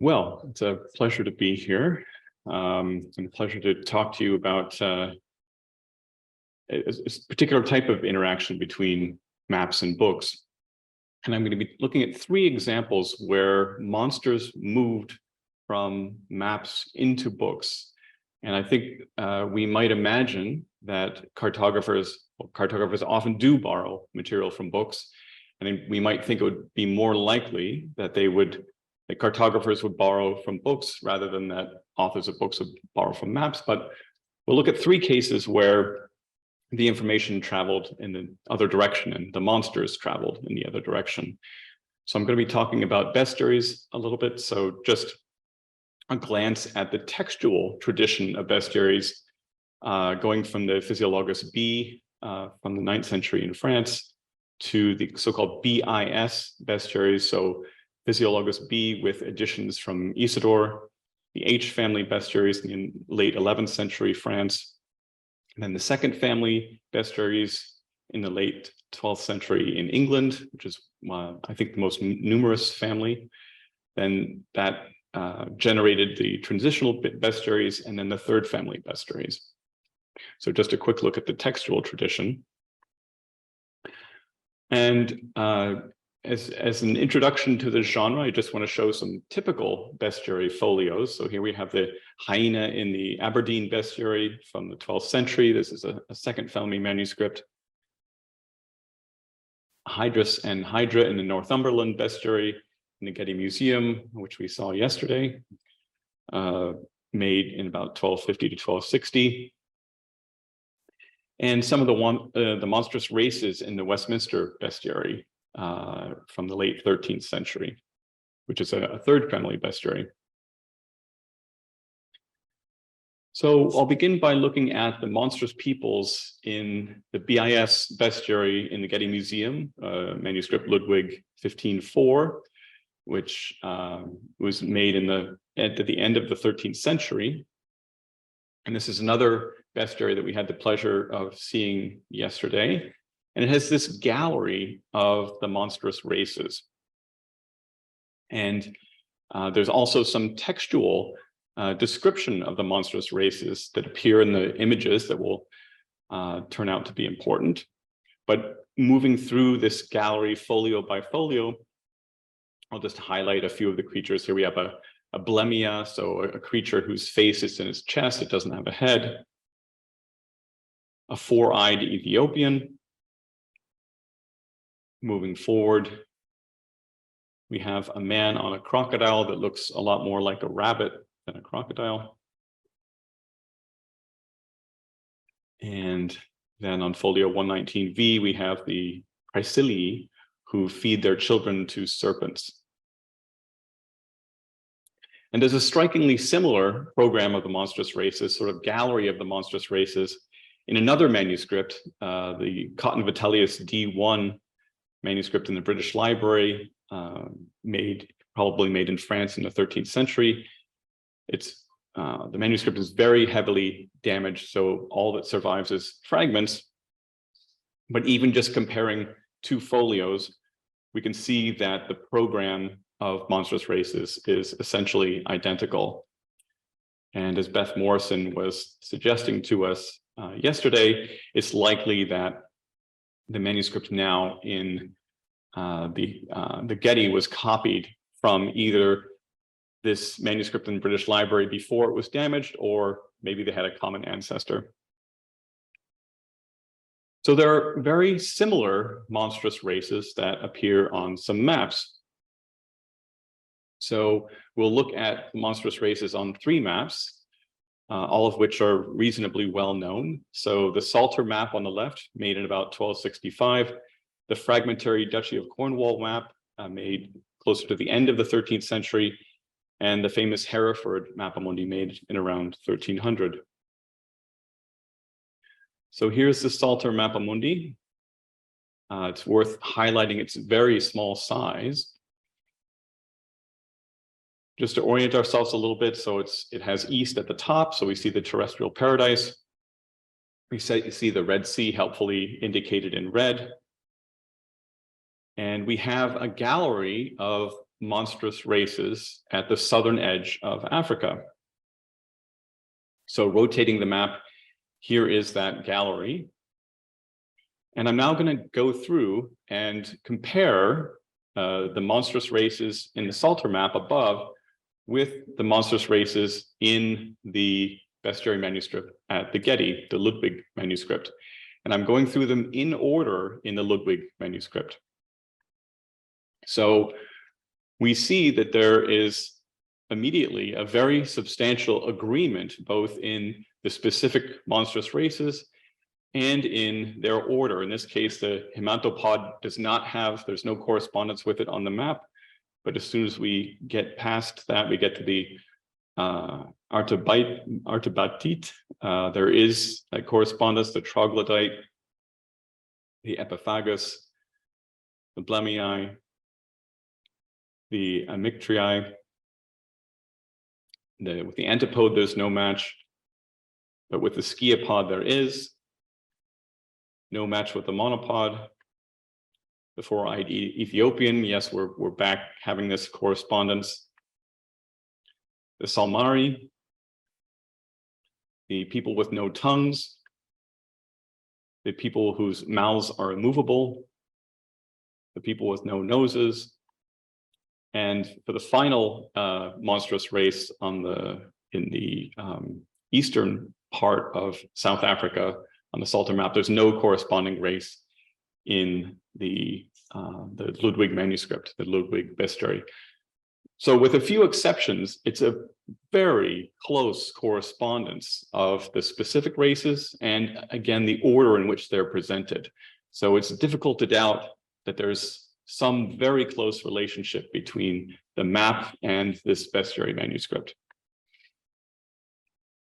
Well, it's a pleasure to be here, and a pleasure to talk to you about a particular type of interaction between maps and books. And I'm going to be looking at three examples where monsters moved from maps into books. And I think we might imagine that cartographers often do borrow material from books. And we might think it would be more likely that cartographers would borrow from books rather than that authors of books would borrow from maps. But we'll look at three cases where the information traveled in the other direction and the monsters traveled in the other direction. So I'm going to be talking about bestiaries a little bit. So just a glance at the textual tradition of bestiaries, going from the Physiologus B from the 9th century in France to the so-called BIS bestiaries. So Physiologus B with additions from Isidore, the H family bestiaries in late 11th century France, and then the second family bestiaries in the late 12th century in England, which is I think the most numerous family. Then that generated the transitional bestiaries, and then the third family bestiaries. So just a quick look at the textual tradition. And as an introduction to the genre, I just want to show some typical bestiary folios. So here we have the hyena in the Aberdeen bestiary from the 12th century. This is a second family manuscript. Hydrus and Hydra in the Northumberland bestiary in the Getty Museum, which we saw yesterday, made in about 1250 to 1260. And some of the monstrous races in the Westminster bestiary from the late 13th century, which is a third family bestiary. So I'll begin by looking at the monstrous peoples in the BIS bestiary in the Getty Museum, manuscript Ludwig 1504, which was made at the end of the 13th century. And this is another bestiary that we had the pleasure of seeing yesterday. And it has this gallery of the monstrous races. And there's also some textual description of the monstrous races that appear in the images that will turn out to be important. But moving through this gallery folio by folio, I'll just highlight a few of the creatures. Here we have a blemia, so a creature whose face is in its chest, it doesn't have a head. A four-eyed Ethiopian. Moving forward, we have a man on a crocodile that looks a lot more like a rabbit than a crocodile. And then on folio 119V, we have the Chrysilii who feed their children to serpents. And there's a strikingly similar program of the monstrous races, sort of gallery of the monstrous races, in another manuscript, the Cotton Vitellius D1 manuscript in the British Library, probably made in France in the 13th century. The manuscript is very heavily damaged, so all that survives is fragments. But even just comparing two folios, we can see that the program of monstrous races is essentially identical. And as Beth Morrison was suggesting to us yesterday, it's likely that the manuscript now in the Getty was copied from either this manuscript in the British Library before it was damaged, or maybe they had a common ancestor. So there are very similar monstrous races that appear on some maps. So we'll look at monstrous races on three maps, all of which are reasonably well known. So the Salter map on the left, made in about 1265, the fragmentary Duchy of Cornwall map, made closer to the end of the 13th century, and the famous Hereford mappamundi made in around 1300. So here's the Salter mappamundi. It's worth highlighting its very small size. Just to orient ourselves a little bit, so it has east at the top, so we see the terrestrial paradise. We see the Red Sea helpfully indicated in red. And we have a gallery of monstrous races at the southern edge of Africa. So rotating the map, here is that gallery. And I'm now going to go through and compare the monstrous races in the Psalter map above with the monstrous races in the bestiary manuscript at the Getty, the Ludwig manuscript. And I'm going through them in order in the Ludwig manuscript. So we see that there is immediately a very substantial agreement, both in the specific monstrous races and in their order. In this case, the hemantopod does not have, there's no correspondence with it on the map. But as soon as we get past that, we get to the Artabatite. There is a correspondence, the troglodyte, the epiphagus, the blemii, the amictriae. With the antipode, there's no match, but with the sciapod, there is no match with the monopod. The four-eyed Ethiopian, yes, we're back having this correspondence. The Salmari, the people with no tongues, the people whose mouths are immovable, the people with no noses, and for the final monstrous race in the eastern part of South Africa on the Psalter map, there's no corresponding race in the Ludwig manuscript, the Ludwig bestiary. So with a few exceptions, it's a very close correspondence of the specific races and, again, the order in which they're presented. So it's difficult to doubt that there's some very close relationship between the map and this bestiary manuscript.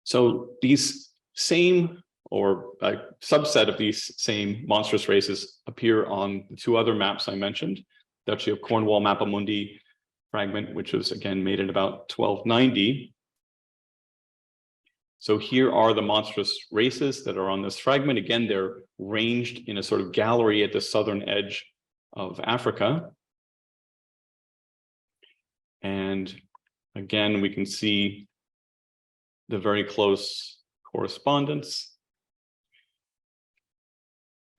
So these same, or a subset of these same monstrous races, appear on the two other maps I mentioned, Duchy of Cornwall Mappamundi fragment, which was again made in about 1290. So here are the monstrous races that are on this fragment. Again, they're ranged in a sort of gallery at the southern edge of Africa. And again, we can see the very close correspondence.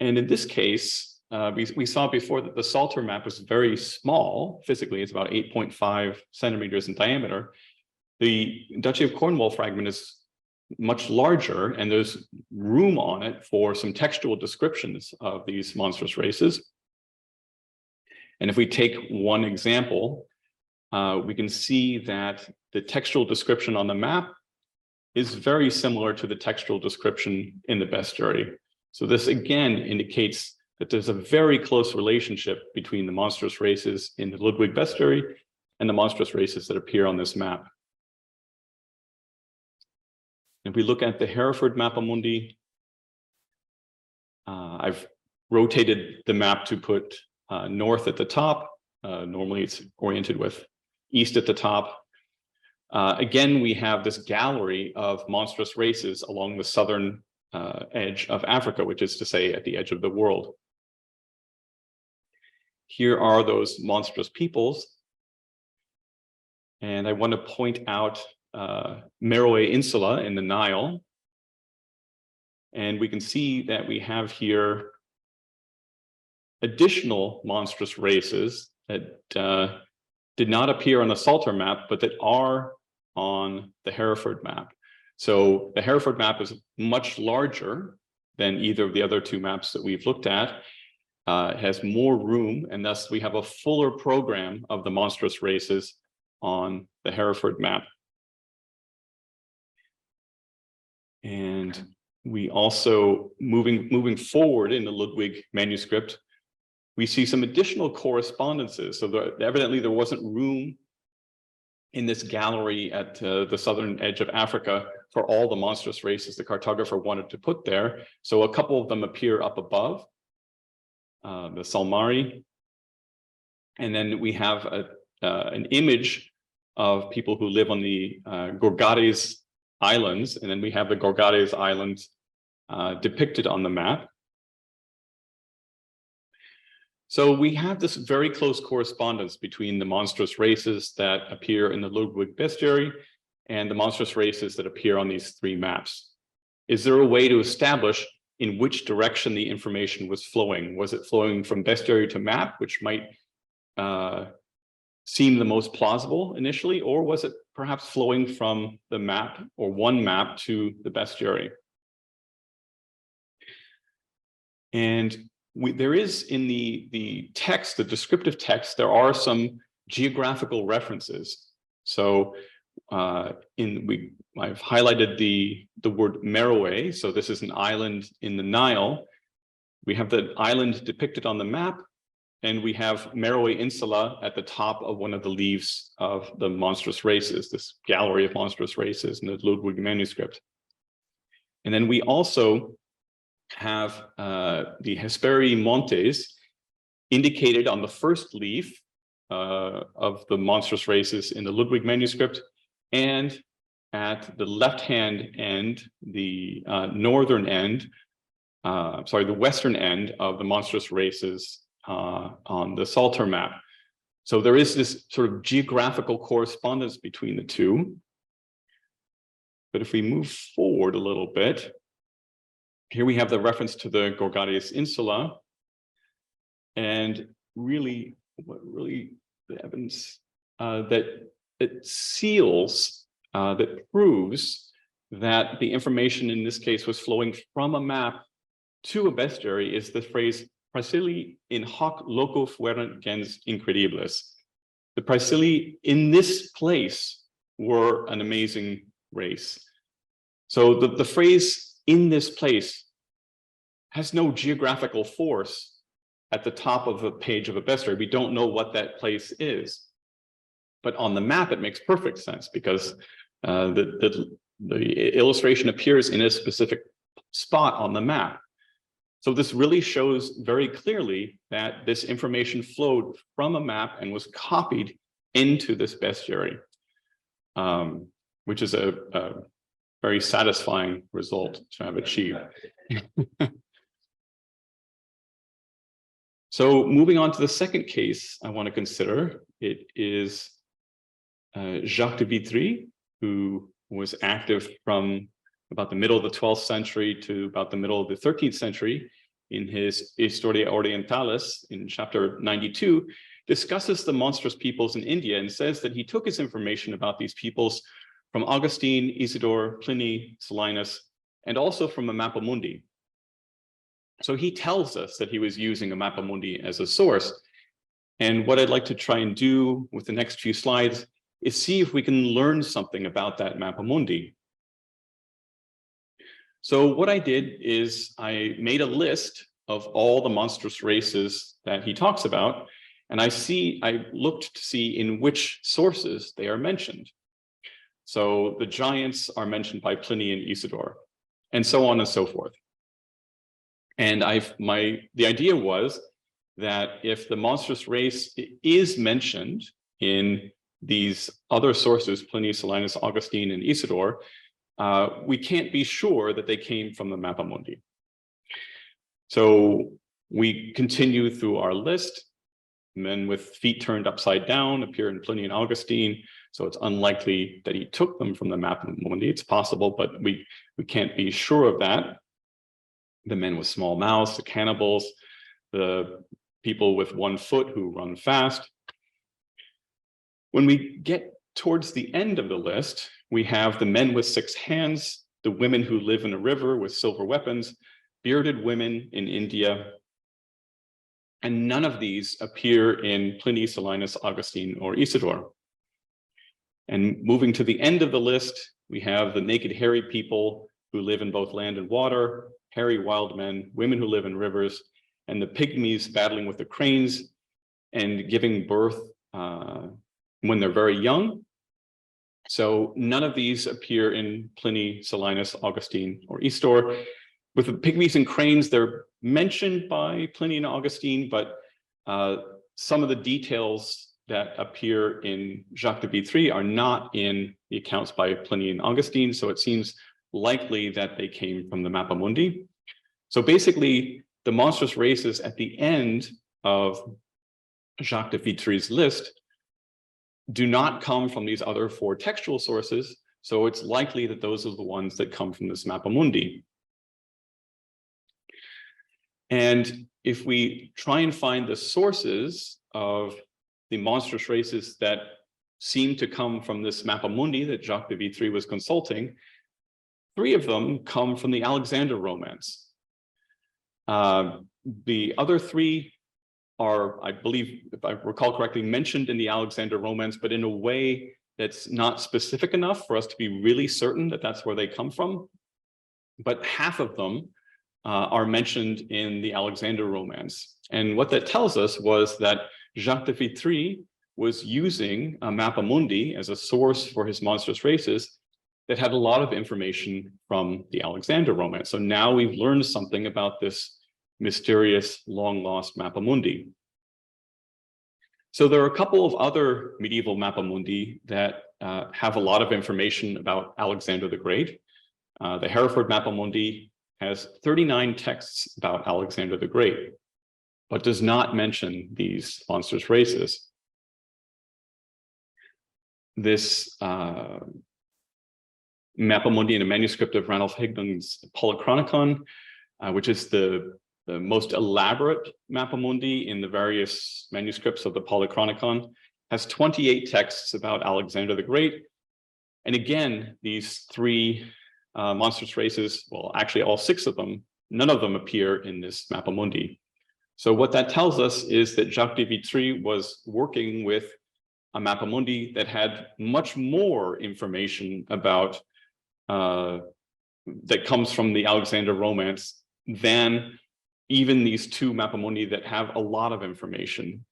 And in this case, we saw before that the Psalter map was very small physically. It's about 8.5 centimeters in diameter. The Duchy of Cornwall fragment is much larger, and there's room on it for some textual descriptions of these monstrous races. And if we take one example, we can see that the textual description on the map is very similar to the textual description in the bestiary. So this again indicates that there's a very close relationship between the monstrous races in the Ludwig bestiary and the monstrous races that appear on this map. If we look at the Hereford Mappamundi, I've rotated the map to put north at the top. Normally it's oriented with east at the top. Again, we have this gallery of monstrous races along the southern edge of Africa, which is to say at the edge of the world. Here are those monstrous peoples. And I want to point out Meroe Insula in the Nile. And we can see that we have here additional monstrous races that did not appear on the Psalter map, but that are on the Hereford map. So the Hereford map is much larger than either of the other two maps that we've looked at. It has more room, and thus we have a fuller program of the monstrous races on the Hereford map. And we also, moving forward in the Ludwig manuscript, we see some additional correspondences. So evidently there wasn't room in this gallery at the southern edge of Africa for all the monstrous races the cartographer wanted to put there. So a couple of them appear up above, the Salmari. And then we have an image of people who live on the Gorgares Islands. And then we have the Gorgares Islands depicted on the map. So we have this very close correspondence between the monstrous races that appear in the Ludwig bestiary and the monstrous races that appear on these three maps. Is there a way to establish in which direction the information was flowing? Was it flowing from bestiary to map, which might seem the most plausible initially, or was it perhaps flowing from the map or one map to the bestiary? And there is in the text, the descriptive text, there are some geographical references. So I've highlighted the word Meroe. So this is an island in the Nile. We have the island depicted on the map, and we have Meroe Insula at the top of one of the leaves of the monstrous races, this gallery of monstrous races in the Ludwig manuscript. And then we also have the Hesperi Montes indicated on the first leaf of the monstrous races in the Ludwig manuscript, and at the left-hand end, the the western end of the monstrous races on the Psalter map. So there is this sort of geographical correspondence between the two. But if we move forward a little bit, here we have the reference to the Gorgadius Insula, and really the evidence that it seals, that proves that the information in this case was flowing from a map to a bestiary is the phrase Praesili in hoc loco fuerunt gens incredibilis. The Praesili in this place were an amazing race. So the phrase in this place has no geographical force at the top of a page of a bestiary. We don't know what that place is. But on the map, it makes perfect sense because the illustration appears in a specific spot on the map. So this really shows very clearly that this information flowed from a map and was copied into this bestiary, which is a very satisfying result to have achieved. So moving on to the second case I want to consider, it is Jacques de Vitry, who was active from about the middle of the 12th century to about the middle of the 13th century. In his Historia orientalis in chapter 92, discusses the monstrous peoples in India and says that he took his information about these peoples from Augustine, Isidore, Pliny, Solinus, and also from a mappamundi. So he tells us that he was using a mappamundi as a source. And what I'd like to try and do with the next few slides is see if we can learn something about that mappamundi. So what I did is I made a list of all the monstrous races that he talks about, and I looked to see in which sources they are mentioned. So the giants are mentioned by Pliny and Isidore, and so on and so forth. And the idea was that if the monstrous race is mentioned in these other sources, Pliny, Solinus, Augustine, and Isidore, we can't be sure that they came from the mappamundi. So we continue through our list. Men with feet turned upside down appear in Pliny and Augustine. So it's unlikely that he took them from the mappamundi. It's possible, but we can't be sure of that. The men with small mouths, the cannibals, the people with 1 foot who run fast. When we get towards the end of the list, we have the men with 6 hands, the women who live in a river with silver weapons, bearded women in India, and none of these appear in Pliny, Solinus, Augustine, or Isidore. And moving to the end of the list, we have the naked hairy people who live in both land and water, hairy wild men, women who live in rivers, and the pygmies battling with the cranes and giving birth when they're very young. So none of these appear in Pliny, Solinus, Augustine, or Isidore. With the pygmies and cranes, they're mentioned by Pliny and Augustine, but some of the details that appear in Jacques de Vitry are not in the accounts by Pliny and Augustine, so it seems likely that they came from the mappamundi. So basically, the monstrous races at the end of Jacques de Vitry's list do not come from these other 4 textual sources, so it's likely that those are the ones that come from this mappamundi. And if we try and find the sources of the monstrous races that seem to come from this mappamundi that Jacques de Vitry was consulting, 3 of them come from the Alexander Romance. The other 3 are, I believe, if I recall correctly, mentioned in the Alexander Romance, but in a way that's not specific enough for us to be really certain that that's where they come from. But half of them are mentioned in the Alexander Romance. And what that tells us was that Jacques de Vitry was using a mappamundi as a source for his monstrous races that had a lot of information from the Alexander Romance. So now we've learned something about this mysterious, long-lost mappamundi. So there are a couple of other medieval mappamundi that have a lot of information about Alexander the Great. The Hereford mappamundi has 39 texts about Alexander the Great, but does not mention these monstrous races. This mappamundi in a manuscript of Ranulph Hignon's Polychronicon, which is the most elaborate mappamundi in the various manuscripts of the Polychronicon, has 28 texts about Alexander the Great. And again, these 3 monstrous races, well, actually all 6 of them, none of them appear in this mappamundi. So what that tells us is that Jacques de Vitry was working with a mappamundi that had much more information about that comes from the Alexander Romance than even these 2 mappamundi that have a lot of information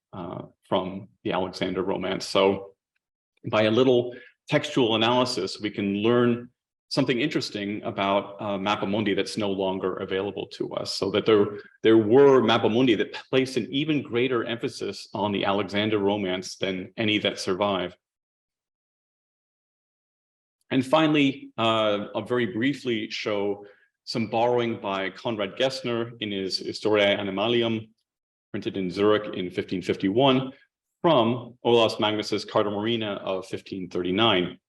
from the Alexander Romance. So by a little textual analysis, we can learn something interesting about mappamundi that's no longer available to us. So that there were mappamundi that placed an even greater emphasis on the Alexander Romance than any that survive. And finally, I'll very briefly show some borrowing by Conrad Gesner in his Historiae animalium, printed in Zurich in 1551, from Olaus Magnus's Carta marina of 1539.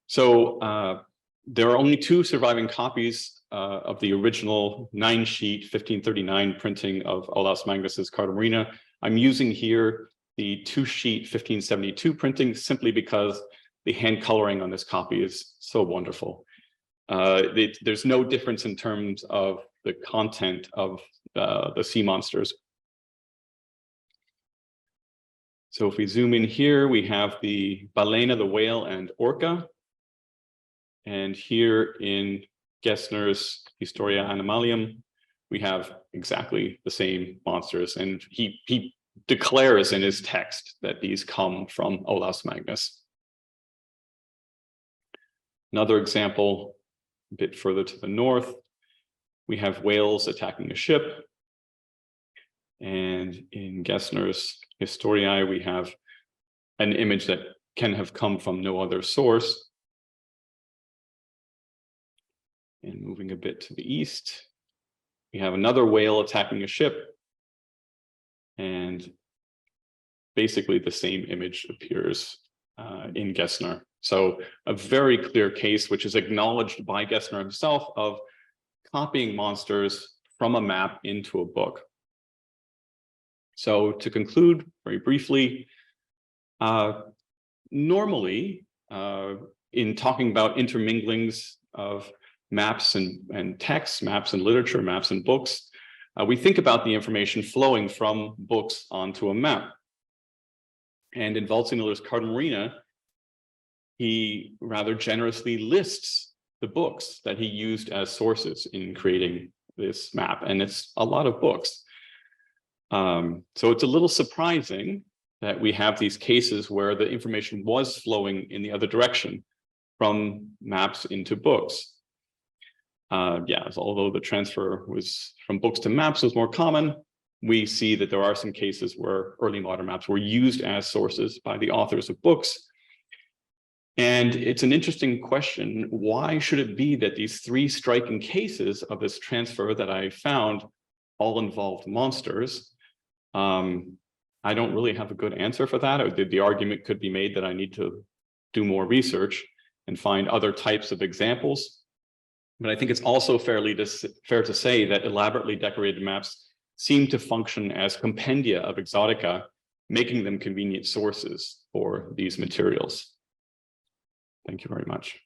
So there are only 2 surviving copies of the original 9-sheet 1539 printing of Olaus Magnus's Carta marina. I'm using here the 2-sheet 1572 printing simply because the hand coloring on this copy is so wonderful. There's no difference in terms of the content of the sea monsters. So if we zoom in here, we have the balena, the whale, and orca. And here in Gesner's Historia Animalium, we have exactly the same monsters. And he declares in his text that these come from Olaus Magnus. Another example, a bit further to the north, we have whales attacking a ship. And in Gesner's Historiae, we have an image that can have come from no other source. And moving a bit to the east, we have another whale attacking a ship. And basically the same image appears in Gesner. So a very clear case, which is acknowledged by Gesner himself, of copying monsters from a map into a book. So to conclude very briefly, normally in talking about interminglings of maps and texts, maps and literature, maps and books, we think about the information flowing from books onto a map. And in Waldseemüller's Carta marina, he rather generously lists the books that he used as sources in creating this map. And it's a lot of books. So it's a little surprising that we have these cases where the information was flowing in the other direction from maps into books. Yeah, so although the transfer was from books to maps was more common, we see that there are some cases where early modern maps were used as sources by the authors of books. And it's an interesting question. Why should it be that these 3 striking cases of this transfer that I found all involved monsters. I don't really have a good answer for that. The argument could be made that I need to do more research and find other types of examples. But I think it's also fair to say that elaborately decorated maps seem to function as compendia of exotica, making them convenient sources for these materials. Thank you very much.